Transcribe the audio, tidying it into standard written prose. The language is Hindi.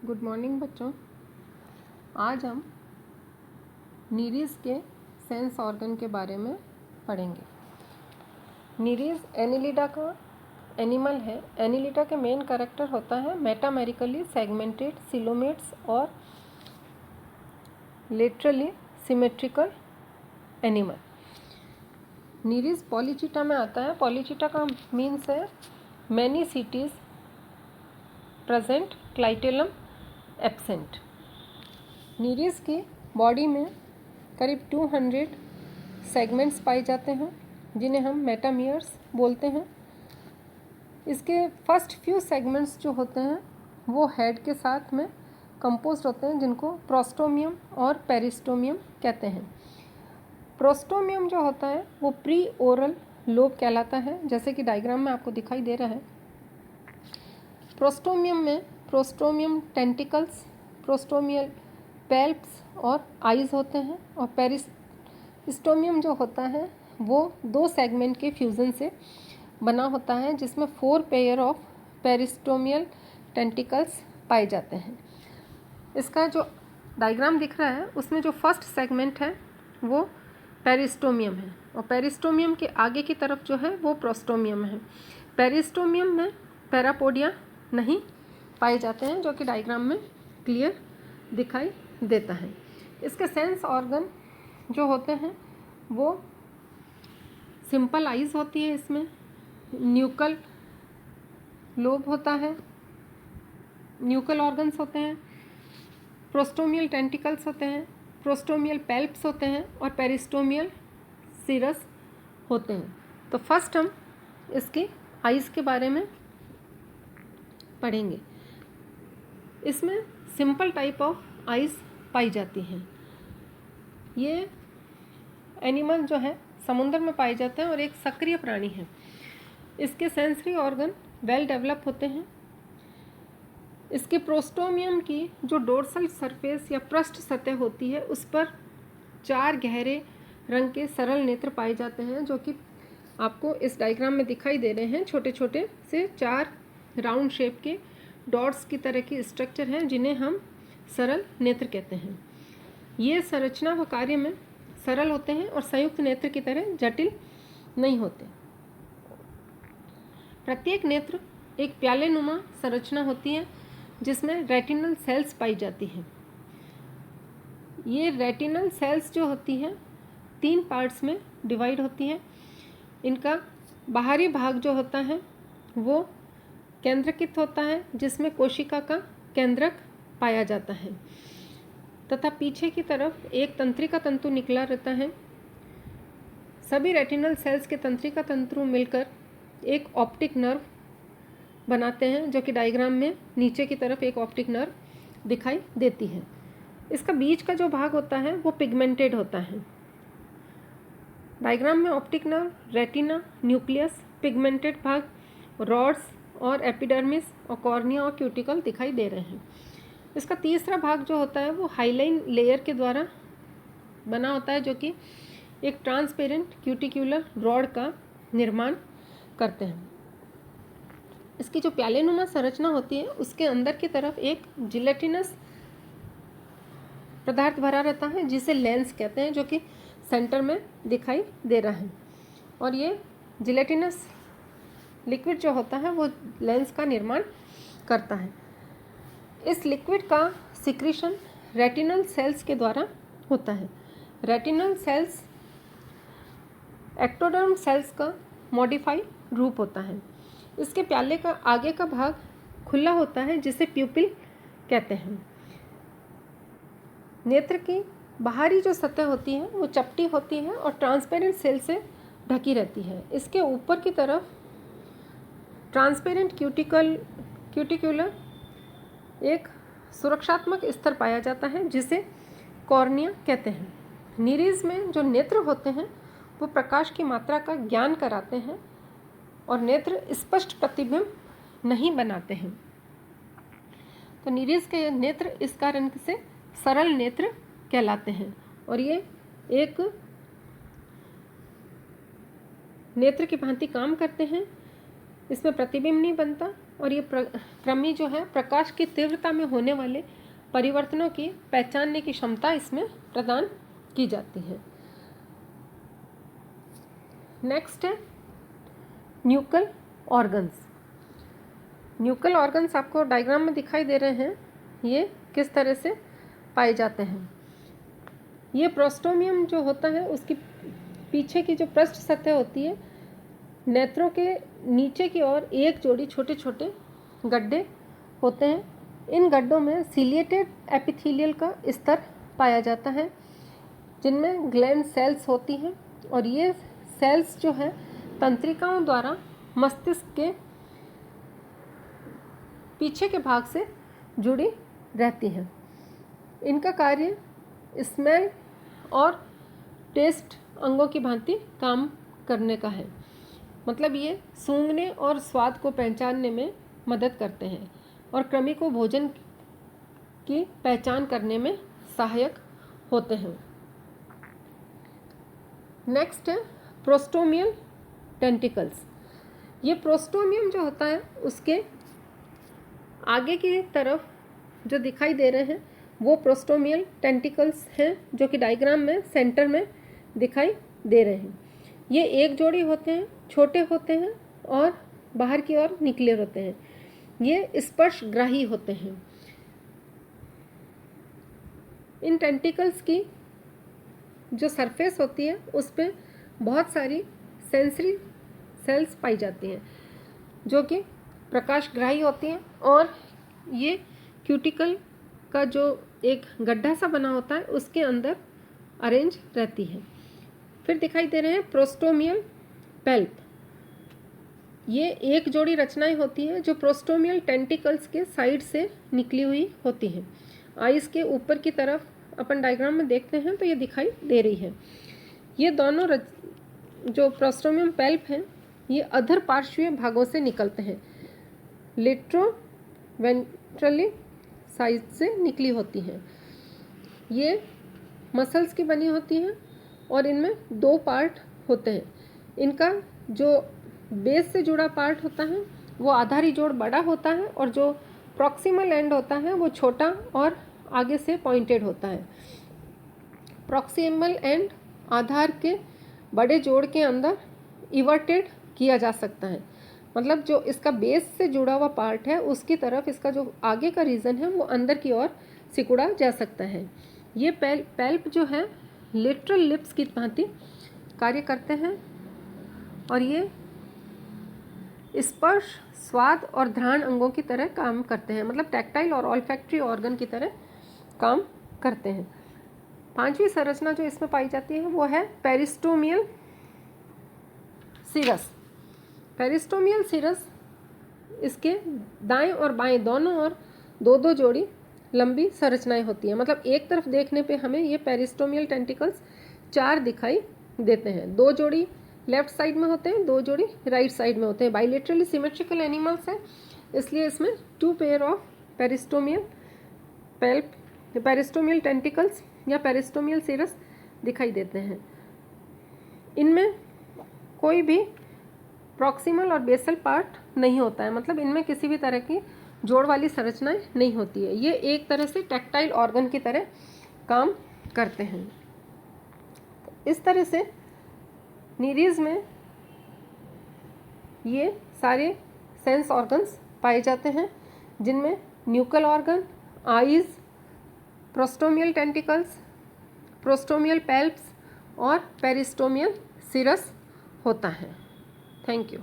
गुड मॉर्निंग बच्चों। आज हम नीरीज के सेंस ऑर्गन के बारे में पढ़ेंगे। नीरीज एनिलिडा का एनिमल है। एनिलिडा के मेन कैरेक्टर होता है मेटामेरिकली सेगमेंटेड सिलोमेट्स और लेटरली सिमेट्रिकल एनिमल। नीरीज पॉलीचिटा में आता है। पॉलीचिटा का मीन्स है many cities present clitellum absent. Nereis की बॉडी में करीब 200 सेगमेंट्स पाए जाते हैं जिन्हें हम मेटामियर्स बोलते हैं। इसके फर्स्ट फ्यू सेगमेंट्स जो होते हैं वो हेड के साथ में कंपोज्ड होते हैं जिनको प्रोस्टोमियम और पेरिस्टोमियम कहते हैं। प्रोस्टोमियम जो होता है वो प्री ओरल लोब कहलाता है, जैसे कि डायग्राम में आपको दिखाई दे रहा है। प्रोस्टोमियम में प्रोस्टोमियम टेंटिकल्स, प्रोस्टोमियल पैल्प्स और आइज़ होते हैं, और पेरिस्टोमियम जो होता है वो 2 सेगमेंट के फ्यूज़न से बना होता है जिसमें 4 पेयर ऑफ पेरिस्टोमियल टेंटिकल्स पाए जाते हैं। इसका जो डायग्राम दिख रहा है उसमें जो फर्स्ट सेगमेंट है वो पेरिस्टोमियम है, और पेरिस्टोमियम के आगे की तरफ जो है वो प्रोस्टोमियम है। पेरिस्टोमियम में पैरापोडिया नहीं पाए जाते हैं, जो कि डायग्राम में क्लियर दिखाई देता है। इसके सेंस ऑर्गन जो होते हैं वो सिंपल आइज़ होती है, इसमें न्यूकल लोब होता है, न्यूकल ऑर्गन्स होते हैं, प्रोस्टोमियल टेंटिकल्स होते हैं, प्रोस्टोमियल पैल्प्स होते हैं और पेरिस्टोमियल सीरस होते हैं। तो फर्स्ट हम इसकी आइज़ के बारे में पढ़ेंगे। इसमें सिंपल टाइप ऑफ आइज़ पाई जाती हैं। ये एनिमल जो है समुद्र में पाए जाते हैं और एक सक्रिय प्राणी है। इसके सेंसरी ऑर्गन वेल डेवलप होते हैं। इसके प्रोस्टोमियम की जो डोर्सल सरफेस या पृष्ठ सतह होती है उस पर 4 गहरे रंग के सरल नेत्र पाए जाते हैं, जो कि आपको इस डायग्राम में दिखाई दे रहे हैं। छोटे छोटे से 4 राउंड शेप के डॉट्स की तरह की स्ट्रक्चर हैं जिन्हें हम सरल नेत्र कहते हैं। ये संरचना व कार्य में सरल होते हैं और संयुक्त नेत्र की तरह जटिल नहीं होते। प्रत्येक नेत्र एक प्यालेनुमा संरचना होती है जिसमें रेटिनल सेल्स पाई जाती हैं। ये रेटिनल सेल्स जो होती हैं 3 पार्ट्स में डिवाइड होती हैं। इनका बाहरी भाग जो होता है वो केंद्रकित होता है, जिसमें कोशिका का केंद्रक पाया जाता है, तथा पीछे की तरफ एक तंत्रिका तंतु निकला रहता है। सभी रेटिनल सेल्स के तंत्रिका तंतु मिलकर एक ऑप्टिक नर्व बनाते हैं, जो कि डायग्राम में नीचे की तरफ एक ऑप्टिक नर्व दिखाई देती है। इसका बीच का जो भाग होता है वो पिगमेंटेड होता है। डायग्राम में optic nerve, retina, nucleus, pigmented भाग, रॉड्स और एपिडर्मिस और कॉर्निया और क्यूटिकल दिखाई दे रहे हैं। इसका तीसरा भाग जो होता है वो हाइलाइन लेयर के द्वारा बना होता है, जो कि एक ट्रांसपेरेंट क्यूटिक्युलर रॉड का निर्माण करते हैं। इसकी जो प्यालेनुमा संरचना होती है उसके अंदर की तरफ एक जिलेटिनस पदार्थ भरा रहता है जिसे लेंस कहते हैं, जो कि सेंटर में दिखाई दे रहा है। और ये जिलेटिनस लिक्विड जो होता है वो लेंस का निर्माण करता है। इस लिक्विड का सिक्रीशन रेटिनल सेल्स के द्वारा होता है। रेटिनल सेल्स एक्टोडर्म सेल्स का मॉडिफाइड रूप होता है। इसके प्याले का आगे का भाग खुला होता है जिसे प्यूपिल कहते हैं। नेत्र की बाहरी जो सतह होती है वो चपटी होती है और ट्रांसपेरेंट सेल से ढकी रहती है। इसके ऊपर की तरफ ट्रांसपेरेंट क्यूटिक्युलर एक सुरक्षात्मक स्तर पाया जाता है जिसे कॉर्निया कहते हैं। नीरीज में जो नेत्र होते हैं वो प्रकाश की मात्रा का ज्ञान कराते हैं और नेत्र स्पष्ट प्रतिबिंब नहीं बनाते हैं। तो नीरीज के नेत्र इस कारण से सरल नेत्र कहलाते हैं, और ये एक नेत्र की भांति काम करते हैं। इसमें प्रतिबिंब नहीं बनता और ये कृमि जो है प्रकाश की तीव्रता में होने वाले परिवर्तनों की पहचानने की क्षमता इसमें प्रदान की जाती है। नेक्स्ट है न्यूकल ऑर्गन्स। न्यूकल ऑर्गन्स आपको डायग्राम में दिखाई दे रहे हैं, ये किस तरह से पाए जाते हैं। ये प्रोस्टोमियम जो होता है उसकी पीछे की जो पृष्ठ सतह होती है, नेत्रों के नीचे की ओर एक जोड़ी छोटे छोटे गड्ढे होते हैं। इन गड्ढों में सीलिएटेड एपिथेलियल का स्तर पाया जाता है, जिनमें ग्लैंड सेल्स होती हैं और ये सेल्स जो है तंत्रिकाओं द्वारा मस्तिष्क के पीछे के भाग से जुड़ी रहती हैं। इनका कार्य स्मेल और टेस्ट अंगों की भांति काम करने का है, मतलब ये सूंघने और स्वाद को पहचानने में मदद करते हैं और कृमि को भोजन की पहचान करने में सहायक होते हैं। नेक्स्ट है प्रोस्टोमियल टेंटिकल्स। ये प्रोस्टोमियम जो होता है उसके आगे की तरफ जो दिखाई दे रहे हैं वो प्रोस्टोमियल टेंटिकल्स हैं, जो कि डायग्राम में सेंटर में दिखाई दे रहे हैं। ये एक जोड़ी होते हैं, छोटे होते हैं और बाहर की ओर निकले होते हैं। ये स्पर्शग्राही होते हैं। इन टेंटिकल्स की जो सरफेस होती है उस पर बहुत सारी सेंसरी सेल्स पाई जाती हैं, जो कि प्रकाशग्राही होती हैं और ये क्यूटिकल का जो एक गड्ढा सा बना होता है उसके अंदर अरेंज रहती है। फिर दिखाई दे रहे हैं प्रोस्टोमियल पेल्प। ये एक जोड़ी रचनाएं होती हैं जो प्रोस्टोमियल टेंटिकल्स के साइड से निकली हुई होती हैं। आइस के ऊपर की तरफ अपन डायग्राम में देखते हैं तो ये दिखाई दे रही है। ये दोनों जो प्रोस्टोमियल पेल्प हैं ये अधर पार्श्वीय भागों से निकलते हैं, लेट्रो वेंट्रली साइड से निकली होती हैं। ये मसल्स की बनी होती हैं और इनमें दो पार्ट होते हैं। इनका जो बेस से जुड़ा पार्ट होता है वो आधारी जोड़ बड़ा होता है और जो प्रॉक्सिमल एंड होता है वो छोटा और आगे से पॉइंटेड होता है। प्रॉक्सिमल एंड आधार के बड़े जोड़ के अंदर इवर्टेड किया जा सकता है, मतलब जो इसका बेस से जुड़ा हुआ पार्ट है उसकी तरफ इसका जो आगे का रीजन है वो अंदर की ओर सिकुड़ा जा सकता है। ये पेल्प जो है लेटरल लिप्स की भांति कार्य करते हैं और ये स्पर्श, स्वाद और घ्राण अंगों की तरह काम करते हैं, मतलब टैक्टाइल और ऑल्फैक्टरी ऑर्गन की तरह काम करते हैं। पांचवी संरचना जो इसमें पाई जाती है वो है पेरिस्टोमियल सिरस। पेरिस्टोमियल सिरस, इसके दाएं और बाएं दोनों ओर दो दो जोड़ी लंबी संरचनाएं होती हैं, मतलब एक तरफ देखने पे हमें ये पेरिस्टोमियल टेंटिकल्स 4 दिखाई देते हैं। 2 जोड़ी लेफ्ट साइड में होते हैं, 2 जोड़ी राइट साइड में होते हैं। बाइलेटरली सिमेट्रिकल एनिमल्स है, इसलिए इसमें 2 पेयर ऑफ पेरिस्टोमियल पेल्प, पेरिस्टोमियल टेंटिकल्स या पेरिस्टोमियल सिरस दिखाई देते हैं। इनमें कोई भी प्रॉक्सिमल और बेसल पार्ट नहीं होता है, मतलब इनमें किसी भी तरह की जोड़ वाली संरचनाएं नहीं होती है। ये एक तरह से टैक्टाइल ऑर्गन की तरह काम करते हैं। इस तरह से नीरीज में ये सारे सेंस ऑर्गन्स पाए जाते हैं, जिनमें न्यूकल ऑर्गन, आईज, प्रोस्टोमियल टेंटिकल्स, प्रोस्टोमियल पेल्प्स और पेरिस्टोमियल सिरस होता है। Thank you.